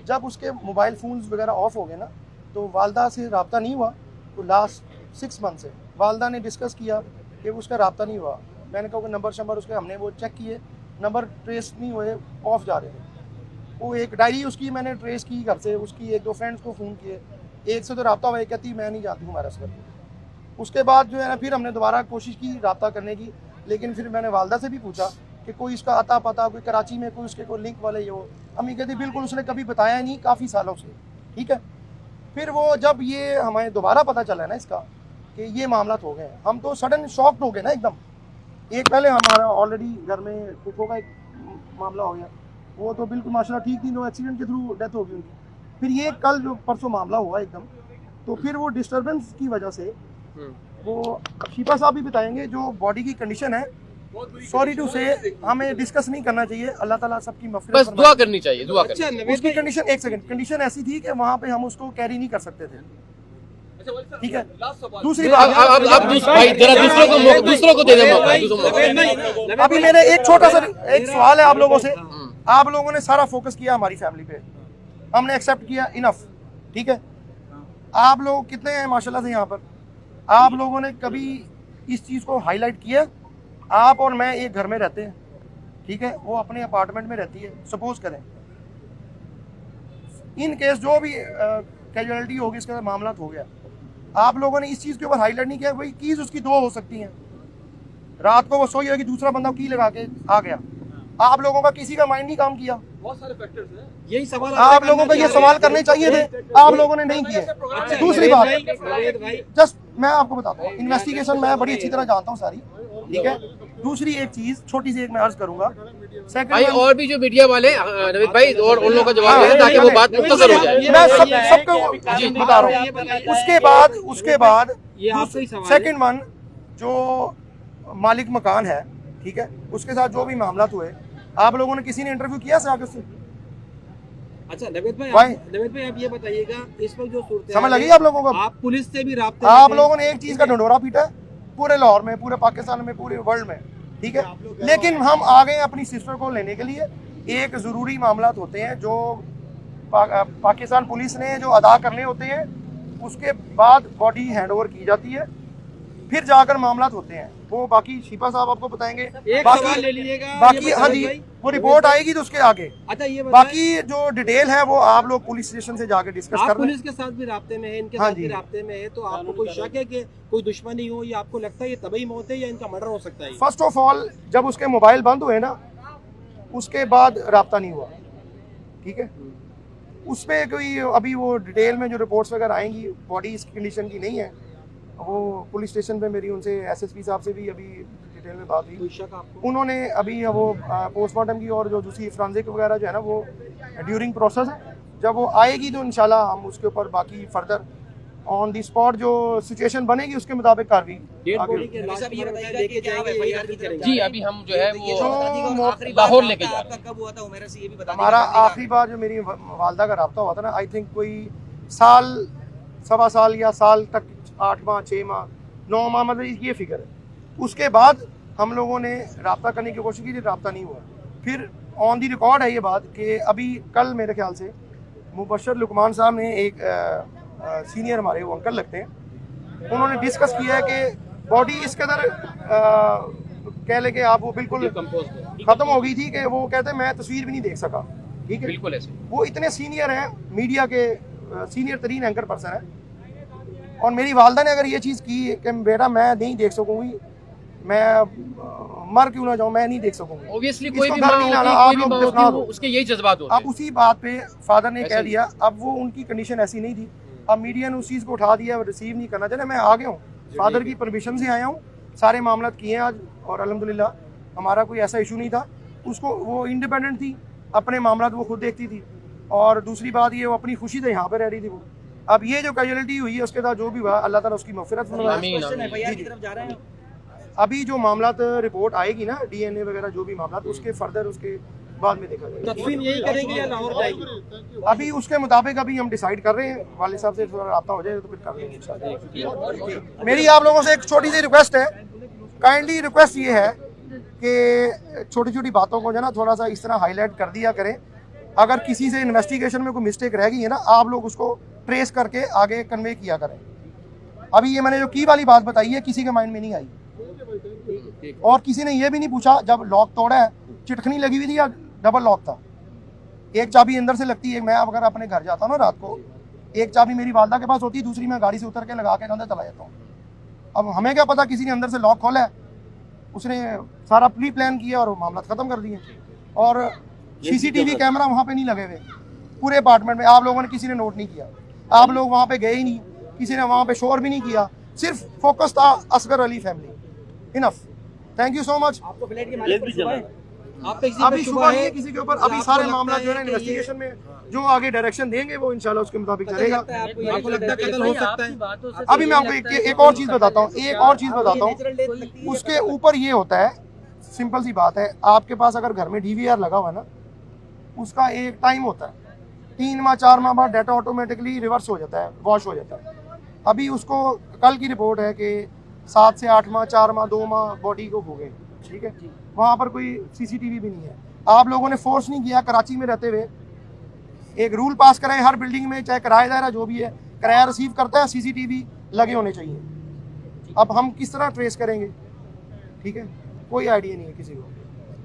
जब उसके mobile phones वगैरह ऑफ हो गए ना, तो वालदा से रब्ता नहीं हुआ। तो लास्ट 6 मंथ से वालदा ने डिस्कस किया कि उसका रब्ता नहीं हुआ। मैंने कहा कि नंबर शंबर उसके हमने वो चेक किए, नंबर ट्रेस नहीं हुए, ऑफ जा रहे थे। वो एक डायरी उसकी मैंने ट्रेस की घर से, उसकी 1-2 फ्रेंड्स को फ़ोन किए, एक से तो रब्ता हुआ, एक कहती मैं नहीं जानती हूँ हमारा सफ़र। उसके बाद जो है ना फिर हमने दोबारा कोशिश की रब्ता करने की, लेकिन फिर मैंने वालदा से भी पूछा कि कोई इसका आता पता, कोई कराची में कोई उसके कोई लिंक वाले ये हो। अम्मी कहती बिल्कुल उसने कभी बताया नहीं काफ़ी सालों से, ठीक है। फिर वो जब ये हमें दोबारा पता चला ना इसका कि ये मामला हो गए, हम तो सडन शॉक्ड हो गए ना एकदम। एक पहले हमारा ऑलरेडी घर में फूफो का एक मामला हो गया, वो तो बिल्कुल माशाल्लाह ठीक थी, नो एक्सीडेंट के थ्रू डेथ हो गई उनकी। फिर ये कल जो परसों मामला हुआ एकदम, तो फिर वो डिस्टर्बेंस की वजह से वो शिफा साहब भी बताएंगे जो बॉडी की कंडीशन है, सॉरी टू से हमें डिस्कस नहीं करना चाहिए। अल्लाह ताला सबकी मग़फ़िरत बस दुआ करनी चाहिए, दुआ करनी। अच्छा, उसकी कंडीशन, एक सेकंड, कंडीशन ऐसी थी कि वहाँ पे हम उसको कैरी नहीं कर सकते थे, ठीक है। दूसरी बात, अब भाई जरा दूसरों को दे दे मौका। अभी मेरे एक छोटा सा एक सवाल है आप लोगों से। आप लोगों ने सारा फोकस किया हमारी फैमिली पे, हमने एक्सेप्ट किया, इनफ, ठीक है। आप लोग कितने हैं माशाल्लाह से यहाँ पर, आप लोगों ने कभी इस चीज़ को हाईलाइट किया? आप और मैं एक घर में रहते हैं, ठीक है, वो अपने अपार्टमेंट में रहती है, सपोज करें इन केस जो भी कैजुअलिटी होगी, इसका मामला हो गया, आप लोगों ने इस चीज़ के ऊपर हाईलाइट नहीं किया। भाई कीज़ उसकी 2 हो सकती हैं, रात को वो सोई होगी, दूसरा बंदा की लगा के आ गया, आप लोगों का किसी का माइंड नहीं काम किया। बहुत सारे फैक्टर्स हैं, यही सवाल आप लोगों को ये सवाल करने चाहिए थे, आप लोगों ने नहीं किए। दूसरी बात, जस्ट मैं आपको बताता हूँ, इन्वेस्टिगेशन मैं बड़ी अच्छी तरह जानता हूँ सारी, ठीक है। दूसरी एक चीज छोटी सी एक मैं अर्ज करूंगा, भाई और भी जो मीडिया वाले नवीद भाई और उन लोगों का जवाब दे ताकि वो बात मुख्तसर हो जाए। मैं सबको बता रहा हूँ। उसके बाद सेकंड वन, जो मालिक मकान है, ठीक है, उसके साथ जो भी मामला हुए, आप लोगों ने किसी ने इंटरव्यू किया सर आगे से? अच्छा नवेद भाई आप ये बताइएगा, इस वक्त जो सूरत समझ लगी आप लोगों को? आप पुलिस से भी राब्ते, आप लोगों ने एक चीज का ढंढोरा पीटा है पूरे लाहौर में, पूरे पाकिस्तान में, पूरे वर्ल्ड में, ठीक है। लेकिन हम आ गए अपनी सिस्टर को लेने के लिए। एक ज़रूरी मामला होते हैं जो पाकिस्तान पुलिस ने जो अदा करने होते हैं, उसके बाद बॉडी हैंडओवर की जाती है, फिर जाकर मामला होते हैं। वो बाकी शिफा साहब आपको बताएंगे, बाकी ले लीजिएगा, बाकी हाँ जी, वो रिपोर्ट आएगी तो उसके आगे। अच्छा ये बाकी जो डिटेल है वो आप लोग पुलिस स्टेशन से जाके डिस्कस कर। पुलिस के साथ भी राब्ते में है, इनके साथ भी राब्ते में है, तो आपको कोई शक है कि कोई दुश्मनी हो, या आपको लगता है ये तबई मौत है या इनका मर्डर हो सकता है? फर्स्ट ऑफ ऑल जब उसके मोबाइल बंद हुए ना, उसके बाद राब्ता नहीं हुआ, ठीक है। उस पर कोई अभी वो डिटेल में जो रिपोर्ट्स वगैरह आएंगी, बॉडी इस कंडीशन की नहीं है। वो पुलिस स्टेशन पे मेरी उनसे एसएसपी साहब से भी अभी डिटेल में बात हुई, उन्होंने अभी वो पोस्टमार्टम की और जो दूसरी फ्रांसिक वगैरह जो है ना वो ड्यूरिंग प्रोसेस है। जब वो आएगी तो इंशाल्लाह हम उसके ऊपर बाकी फर्दर ऑन दी स्पॉट जो सिचुएशन बनेगी उसके मुताबिक कार्रवाई। जी अभी हम जो है वो लाहौर लेके जा रहे हैं। कब हुआ था उमेरा से ये भी बता दीजिए। हमारा आखिरी बार जो मेरी वालदा का रब्ता हुआ था ना, आई थिंक कोई साल, सवा साल या साल तक, 8 माह, 6 माह, 9 माह, मतलब ये फिगर है। उसके बाद हम लोगों ने रब्ता करने की कोशिश की थी, रब्ता नहीं हुआ। फिर ऑन दी रिकॉर्ड है ये बात कि अभी कल मेरे ख्याल से मुबशर लुकमान साहब ने एक सीनियर हमारे वो अंकल लगते हैं, उन्होंने डिस्कस किया है कि बॉडी इस कदर कह ले कि आप वो बिल्कुल ख़त्म हो गई थी कि वो कहते हैं मैं तस्वीर भी नहीं देख सका, ठीक है। बिल्कुल ऐसे वो इतने सीनियर हैं, मीडिया के सीनियर तरीन एंकर पर्सन है, और मेरी वालदा ने अगर ये चीज़ की कि बेटा मैं नहीं देख सकूंगी, मैं मर क्यों ना जाऊं, मैं नहीं देख सकूंगी। ऑब्वियसली कोई भी मां होती है, उसके यही जज्बात होते हैं। अब उसी बात पे फादर ने कह दिया, अब वो उनकी कंडीशन ऐसी नहीं थी, अब मीडिया ने उस चीज़ को उठा दिया, रिसीव नहीं करना चाहिए। मैं आ गया हूँ, फादर की परमिशन से आया हूँ, सारे मामला किए हैं आज, और अल्हम्दुलिल्लाह हमारा कोई ऐसा इशू नहीं था। उसको वो इंडिपेंडेंट थी, अपने मामला वो खुद देखती थी, और दूसरी बात ये वो अपनी खुशी से यहाँ पर रह रही थी वो। अब ये जो कैजुअलिटी हुई है उसके साथ जो भी हुआ, अल्लाह ताला उसकी मग़फ़िरत फरमाए। अभी जो मामला रिपोर्ट आएगी ना, डीएनए वगैरह जो भी मामला, उसके फर्दर उसके बाद में देखा जाएगा। तदफीन यही करेंगे या लाहौर जाएगी? अभी उसके मुताबिक अभी हम डिसाइड कर रहे हैं, वाले साहब से थोड़ा रब्ता हो जाए तो फिर कर लेंगे इंशाल्लाह। मेरी आप लोगों से एक छोटी सी रिक्वेस्ट है, काइंडली रिक्वेस्ट ये है कि छोटी छोटी बातों को जो है ना थोड़ा सा इस तरह हाईलाइट कर दिया करें, अगर किसी से इन्वेस्टिगेशन में कोई मिस्टेक रह गई है ना, आप लोग उसको ट्रेस करके आगे कन्वे किया करें। अभी ये मैंने जो की वाली बात बताई है किसी के माइंड में नहीं आई, और किसी ने ये भी नहीं पूछा जब लॉक तोड़ा है चिटखनी लगी हुई थी या डबल लॉक था। एक चाबी अंदर से लगती है, मैं अगर अपने घर जाता हूँ ना रात को, एक चाबी मेरी वालदा के पास होती है, दूसरी मैं गाड़ी से उतर के लगा के अंदर चला जाता हूँ। अब हमें क्या पता किसी ने अंदर से लॉक खोला है, उसने सारा प्री प्लान किया और मामला खत्म कर दिए। और सीसीटीवी कैमरा वहाँ पे नहीं लगे हुए पूरे अपार्टमेंट में, आप लोगों ने किसी ने नोट नहीं किया, आप लोग वहाँ पे गए ही नहीं, किसी ने वहाँ पे शोर भी नहीं किया, सिर्फ फोकस था Asgar Ali family. Enough, thank you so much. आपको फ्लैट के मालिक पर शुबा है? आप पे अभी किसी शुबा नहीं है किसी के ऊपर, अभी सारे आपको मामला लगता जो है ना है कि इन्वेस्टिगेशन में जो आगे डायरेक्शन देंगे वो इंशाल्लाह उसके मुताबिक चलेगा। आपको लगता है कत्ल हो सकता है? अभी मैं आपको एक और चीज़ बताता हूँ, एक और चीज़ बताता हूँ। उसके ऊपर ये होता है, सिंपल सी बात है, आपके पास अगर घर में DVR लगा हुआ है ना, उसका एक टाइम होता है, 3 माह 4 माह बाद डाटा ऑटोमेटिकली रिवर्स हो जाता है, वॉश हो जाता है। अभी उसको कल की रिपोर्ट है कि 7 से 8 माह 4 माह 2 माह बॉडी को हो गए, ठीक है। वहाँ पर कोई CCTV भी नहीं है। आप लोगों ने फोर्स नहीं किया, कराची में रहते हुए एक रूल पास कराए हर बिल्डिंग में, चाहे किराएदार है जो भी है, किराया रिसीव करता है, CCTV लगे होने चाहिए। अब हम किस तरह ट्रेस करेंगे, ठीक है, कोई आइडिया नहीं है किसी को।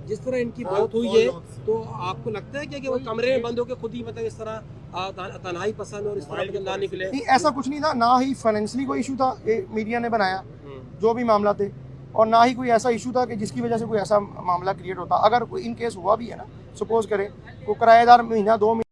जिस तरह इनकी मौत हुई है तो आपको लगता है कि वो कमरे में बंद होकर खुद ही मतलब इस तरह तन्हाई पसंद और इस तरह मतलब ना निकले? नहीं, ऐसा कुछ नहीं था, ना ही फाइनेंशियली कोई इशू था, ये मीडिया ने बनाया जो भी मामला थे, और ना ही कोई ऐसा इशू था कि जिसकी वजह से कोई ऐसा मामला क्रिएट होता। अगर कोई इन केस हुआ भी है ना, सपोज करें वो किराएदार महीना 2 महीने